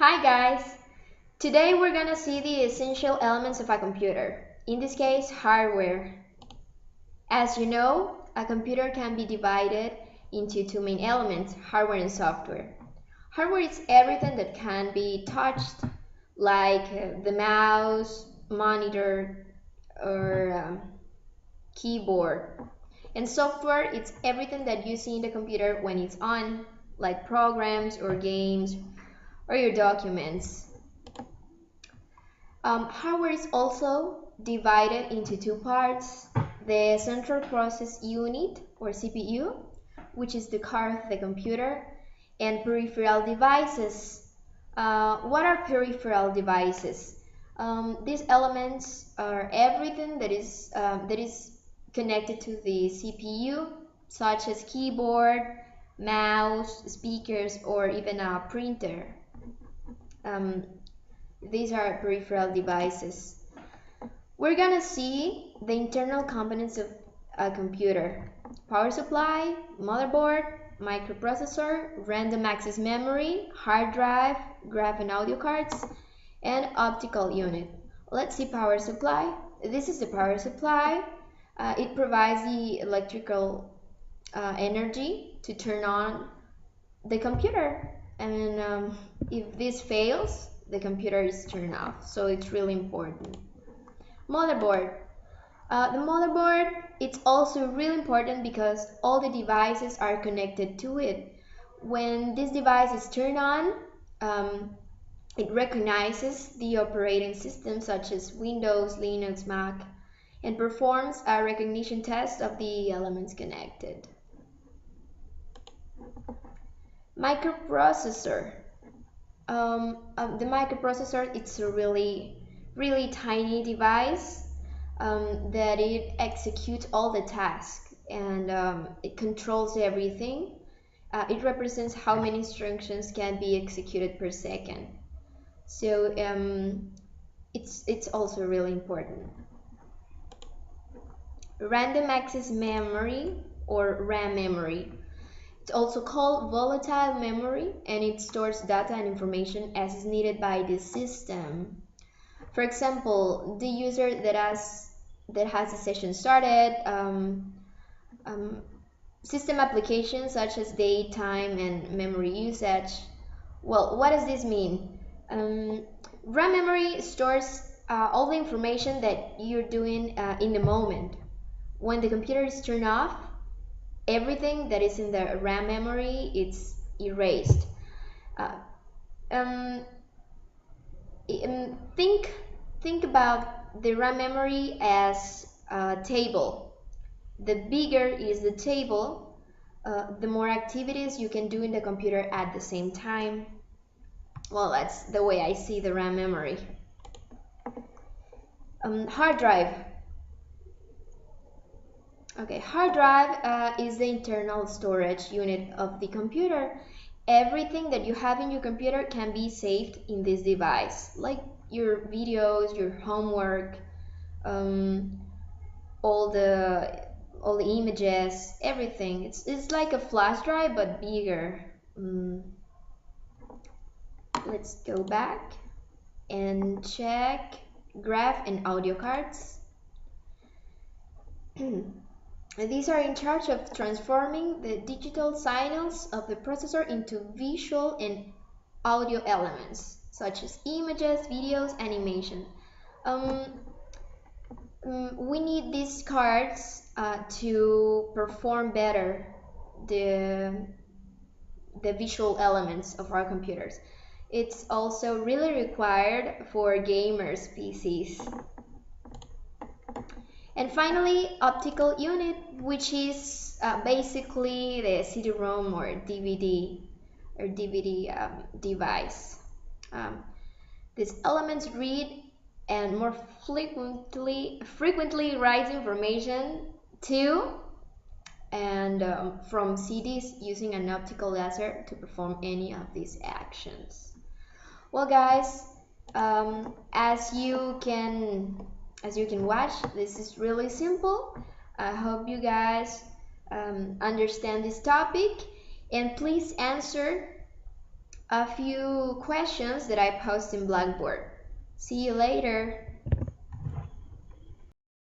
Hi guys! Today we're gonna see the essential elements of a computer, in this case hardware. As you know, a computer can be divided into two main elements, hardware and software. Hardware is everything that can be touched, like the mouse, monitor, or keyboard. And software, it's everything that you see in the computer when it's on, like programs or games or your documents. Hardware is also divided into two parts: the central process unit, or CPU, which is the core of the computer, and peripheral devices. What are peripheral devices? These elements are everything that is connected to the CPU, such as keyboard, mouse, speakers, or even a printer. These are peripheral devices. We're gonna see the internal components of a computer: power supply, motherboard, microprocessor, random access memory, hard drive, graph and audio cards, and optical unit. Let's see power supply. This is the power supply. It provides the electrical energy to turn on the computer, and if this fails, the computer is turned off, so it's really important. Motherboard. The motherboard, it's also really important because all the devices are connected to it. When this device is turned on, it recognizes the operating system such as Windows, Linux, Mac, and performs a recognition test of the elements connected. Microprocessor. The microprocessor, it's a really tiny device that it executes all the tasks, and it controls everything. It represents how many instructions can be executed per second. So it's also really important. Random access memory, or RAM memory. It's also called volatile memory, and it stores data and information as is needed by the system. For example, the user that has the session started, system applications such as date, time, and memory usage. Well, what does this mean? RAM memory stores all the information that you're doing in the moment. When the computer is turned off, everything that is in the RAM memory, it's erased. Think about the RAM memory as a table. The bigger is the table, the more activities you can do in the computer at the same time. Well, that's the way I see the RAM memory. Hard drive. Okay, hard drive is the internal storage unit of the computer. Everything that you have in your computer can be saved in this device, like your videos, your homework, all the images, everything. It's like a flash drive but bigger. Let's go back and check graph and audio cards. These are in charge of transforming the digital signals of the processor into visual and audio elements, such as images, videos, animation. We need these cards to perform better the visual elements of our computers. It's also really required for gamers' PCs. And finally, optical unit, which is basically the CD-ROM or DVD device. These elements read and more frequently write information to and from CDs using an optical laser to perform any of these actions. Well, guys, as you can watch, this is really simple. I hope you guys understand this topic, and please answer a few questions that I post in Blackboard. See you later.